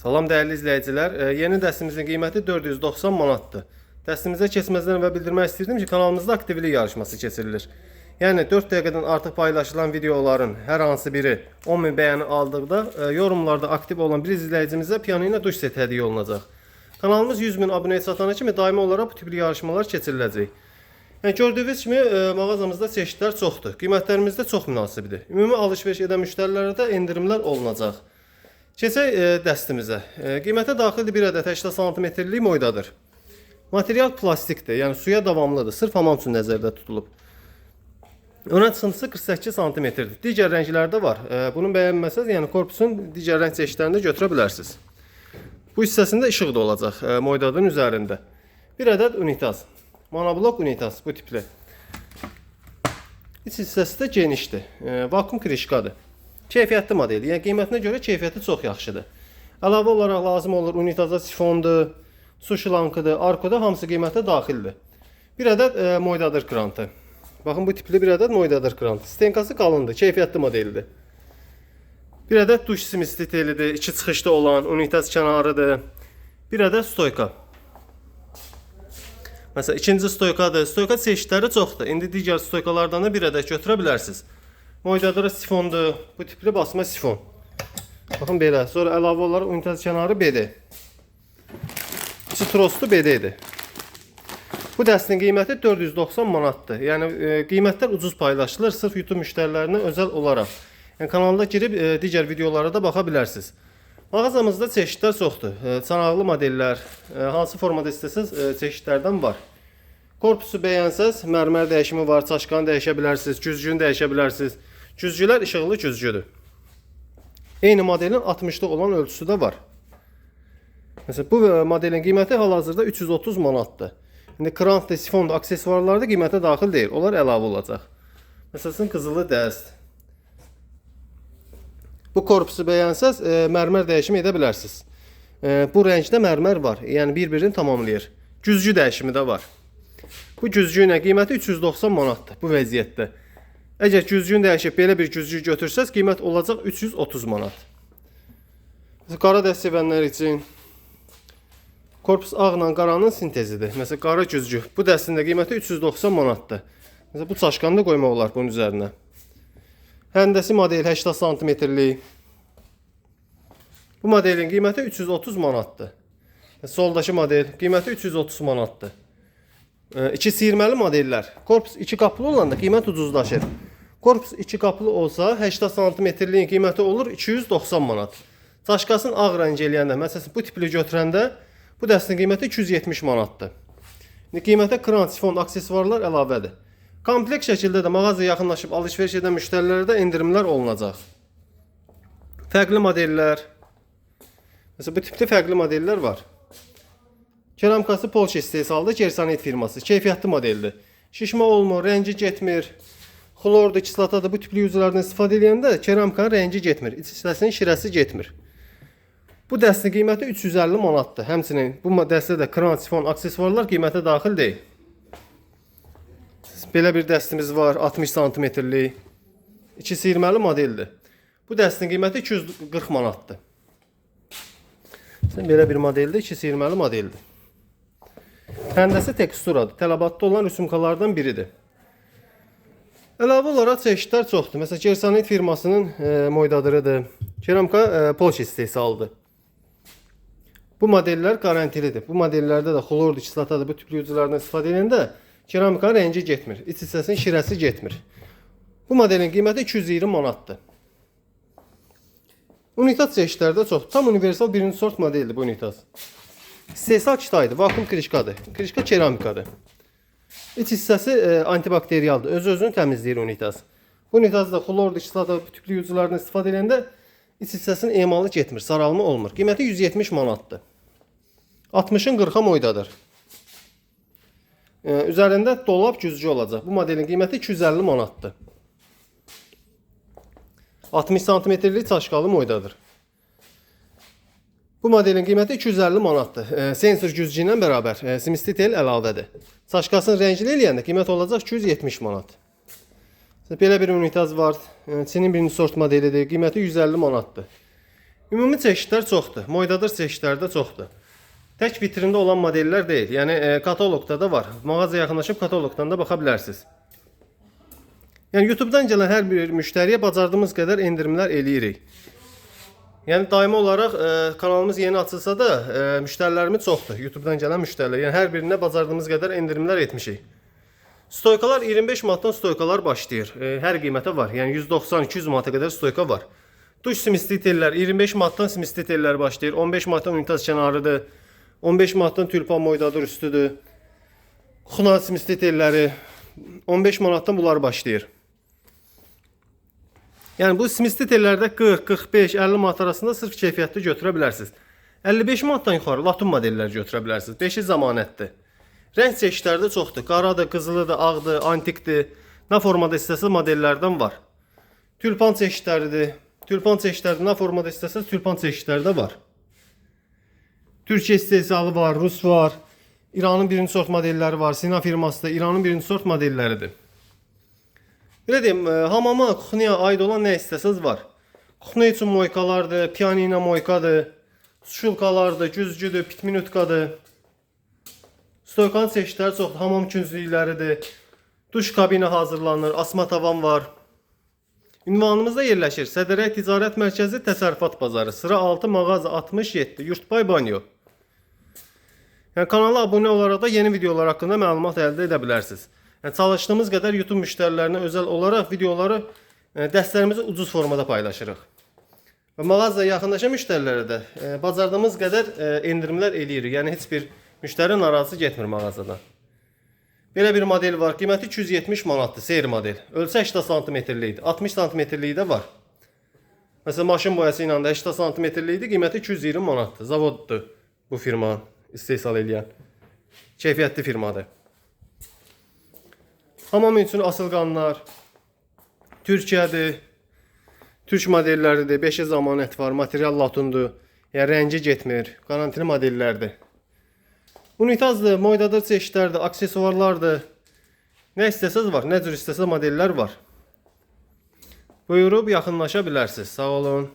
Salam dəyərli izləyicilər. Yeni dəstimizin qiyməti 490 manatdır. Dəstimizə keçməzdən əvvəl bildirmək istəyirdim ki, kanalımızda aktivlik yarışması keçirilir. Yəni 4 dəqiqədən artıq paylaşılan videoların hər hansı biri 10.000 bəyəni aldıqda yorumlarda aktiv olan bir izləyicimizə piano ilə duş seti hədiyyə olunacaq. Kanalımız 100.000 abunəyə çatana kimi daimi olaraq bu tipli yarışmalar keçiriləcək. Yəni gördüyünüz kimi mağazamızda çeşidlər çoxdur. Qiymətlərimiz də çox münasibdir. Ümumi alış-veriş edən müştərilərə də endirimlər olunacaq. Keçək dəstimizə. Qiymətə daxildir bir ədəd 80 cm-lik moydadır. Material plastikdir, yəni suya davamlıdır. Sırf hamam üçün nəzərdə tutulub. Önə çıxıntısı 48 cm-dir. Digər rənglərdə var. Bunu bəyənməsəz, yəni korpusun digər rəng çeşidlərini də götürə bilərsiniz. Bu hissəsində işıq da olacaq moydadın üzərində. Bir ədəd unitaz. Monoblok unitaz bu tipli. İç hissəsi də genişdir. Vakum krişkadır. Keyfiyyətli model, yəni qiymətinə görə keyfiyyəti çox yaxşıdır. Əlavə olaraq lazım olur unitaza sifondur, su şlankıdır, arkoda hamısı qiymətə daxildir. Bir ədəd moydadır krantı. Baxın bu tipli bir ədəd moydadır krantı. Stenkası qalındır, keyfiyyətli modeldir. Bir ədəd duş simistitelidir, iki çıxışda olan unitaz kənarıdır. Bir ədəd stoyka. Məsələn, ikinci stoykadır. Stoyka çeşidləri çoxdur. İndi digər stoykalardan da bir ədəd götürə bilərsiniz. Moydadır sifondur. Bu tipli basma sifon. Baxın belə. Sonra əlavə olaraq unitaz kənarı BD. İçi troslu BD-dir. Bu dəstin qiyməti 490 manatdır. Yəni qiymətlər ucuz paylaşılır sırf YouTube müştərilərinə özəl olaraq. Yəni kanalda girib digər videolara da baxa bilərsiniz. Mağazamızda çeşidlər çoxdur. Çanaqlı modellər, hansı formada istəsəz çeşidlərdən var. Korpusu bəyənsəz, mərmər dəyişimi var, çaşqanı dəyişə bilərsiniz, güzgünü dəyişə bilərsiniz. Güzgülər işıqlı güzgüdür. Eyni modelin 60'da olan ölçüsü də var. Məsələn, bu modelin qiyməti hal-hazırda 330 manatdır. İndi krantda, sifonda, aksesuarlarda qiymətə daxil deyil. Onlar əlavə olacaq. Məsələn, qızılı dəst. Bu korpusu bəyənsəz, mərmər dəyişimi edə bilərsiniz. Bu rəngdə mərmər var. Yəni bir-birini tamamlayır. Güzgü dəyişimi də var. Bu güzgünün qiyməti 390 manatdır bu vəziyyətdə. Əgər güzgünü dəyişib belə bir güzgü götürsəz, qiymət olacaq 330 manat. Qara dəst sevənlər üçün korpus ağla qaranın sintezidir. Məsələn, qara güzgü. Bu dəstin də qiyməti 390 manatdır. Məsələn, bu çaşqanı da qoymaq olar bunun üzərinə. Həndəsi model 80 cm-lik. Bu modelin qiyməti 330 manatdır. Soldakı model qiyməti 330 manatdır. İki siyirməli modellər. Korpus 2 qapılı olanda qiymət ucuzlaşır. Korpus 2 qapılı olsa 80 cm-liyin qiyməti olur 290 manat. Çaşqasını ağ rəng eləyəndə, məsələn bu tipli götürəndə bu dəstin qiyməti 270 manatdır. Qiymətə krant, sifon, aksesuarlar əlavədir. Kompleks şəkildə də mağazaya yaxınlaşıb alış-veriş edən müştərilərə də endirimlər olunacaq. Fərqli modellər. Məsələn, bu tipli fərqli modellər var. Keramkası Polşa istehsalıdır, Gersanit firması. Keyfiyyətli modeldir. Şişmə olmur, rəngi getmir. Xlordur, kislatadır. Bu tipli yüzlərdən istifadə edəndə keramkanın rəngi getmir. İç hissəsinin şirəsi getmir. Bu dəstin qiyməti 350 manatdır. Həmçinin bu dəstə də krant, sifon, aksesuarlar qiymətə daxil deyil. Belə bir dəstimiz var, 60 cm-lik. İki siyirməli modeldir. Bu dəstin qiyməti 240 manatdır. Belə bir modeldir, iki siyirməli modeldir. Həndəsi teksturadır. Tələbatda olan rüsumkalardan biridir. Əlavə olaraq çeşidlər çoxdur. Məsələn, Gersanit firmasının moydadırıdır. Keramka Polşa istehsalıdır. Bu modellər garantilidir. Bu modellərdə də xlordur, kislatadır. Bu tipli yüzlərdən istifadə edəndə keramikanın rəngi getmir. İç hissəsinin şirəsi getmir. Bu modelin qiyməti 220 manatdır. Unitaz çeşidlərdə çox. Tam universal birinci sort modeldir bu unitaz. İstehsal kitaydır, vakum krişkadır. Krişka keramikadır. İç hissəsi antibakteriyaldır. Öz-özünü təmizləyir unitaz. Bu unitazda xlordur, kislatadır, bu tipli yüzlərdən istifadə edəndə iç hissəsinin emalı getmir, saralma olmur. Qiyməti 170 manatdır. 60'ın 40'a moydadır. Üzərində dolab güzgü olacaq. Bu modelin qiyməti 250 manatdır. 60 cm-lik çaşqalı moydadır. Bu modelin qiyməti 250 manatdır. Sensor güzgü ilə bərabər simistitel əlavədir. Çaşqasını rəngli eləyəndə qiymət olacaq 270 manat. Belə bir unitaz var. Çinin birinci sort modelidir. Qiyməti 150 manatdır. Ümumi çeşidlər çoxdur. Moydadır çeşidlər də çoxdur. Tək vitrində olan modellər deyil. Yəni kataloqda da var. Mağazaya yaxınlaşıb kataloqdan da baxa bilərsiniz. Yəni YouTube-dan gələn hər bir müştəriyə bacardığımız qədər endirimlər eləyirik. Yəni daimi olaraq kanalımız yeni açılsa da müştərilərimiz çoxdur. YouTube-dan gələn müştərilər. Yəni hər birinə bacardığımız qədər endirimlər etmişik. Stoykalar 25 manatdan stoykalar başlayır. Hər qiymətə var. Yəni 190-200 manata qədər stoyka var. Duş simistli tellər 25 manatdan simistli tellər başlayır. 15 manatdan unitaz kənarıdır. 15 manatdan tülpan moydadır üstüdür. Xuna simistli telləri 15 manatdan bunlar başlayır. Yəni bu simistli tellərdə 40, 45, 50 manat arasında sırf keyfiyyətli götürə bilərsiniz. 55 manatdan yuxarı latun modellər götürə bilərsiniz. 5-i zəmanətdir. Rəng çeşidləri də çoxdur. Qaradır, qızılıdır, ağdır, antikdir. Nə formada istəsəz modellərdən var. Tülpan çeşidləridir. Tülpan çeşidləri nə formada istəsəz tülpan çeşidləri də var. Türkiyə istehsalı var, Rus var. İranın birinci sort modelləri var. Sina firması da İranın birinci sort modelləridir. Belə deyim, hamama, kuxniya aid olan nə istəsəz var. Kuxniya üçün moykalardır, pianina moykadır, şulkalardır, güzgüdür, pitminutkadır. Stoykanın çeşidləri çoxdur. Hamam künclükləridir. Duş kabini hazırlanır, asma tavan var. Ünvanımızda yerləşir. Sədərək Ticarət Mərkəzi Təsərrüfat Bazarı. Sıra 6 mağaza 67 Yurtbay Banyo. Yəni kanala abunə olaraq da yeni videolar haqqında məlumat əldə edə bilərsiniz. Yəni çalışdığımız qədər YouTube müştərilərinə özəl olaraq videoları dərslərimizi ucuz formada paylaşırıq. Və mağazaya yaxınlaşan müştərilərə də bacardığımız qədər endirimlər eləyirik. Yəni heç bir müştəri narazı getmir mağazadan. Belə bir model var. Qiyməti 270 manatdır. Seyir model. Ölçü 80 cm-lik idi. 60 cm-lik də var. Məsələn, maşın boyası ilə də 80 cm-lik idi. Qiyməti 220 manatdır. Zavoddur bu firma istehsal edən. Keyfiyyətli firmadır. Hamam üçün asılqanlar Türkiyədir. Türk modelləridir. 5-ə zəmanət var. Material latundur. Yəni rəngi getmir. Qarantili modellərdir. Unitazdır, moydadır çeşidlərdir, aksesuarlardır. Nə istəsəz var, nə cür istəsəz modellər var. Buyurub yaxınlaşa bilərsiniz. Sağ olun.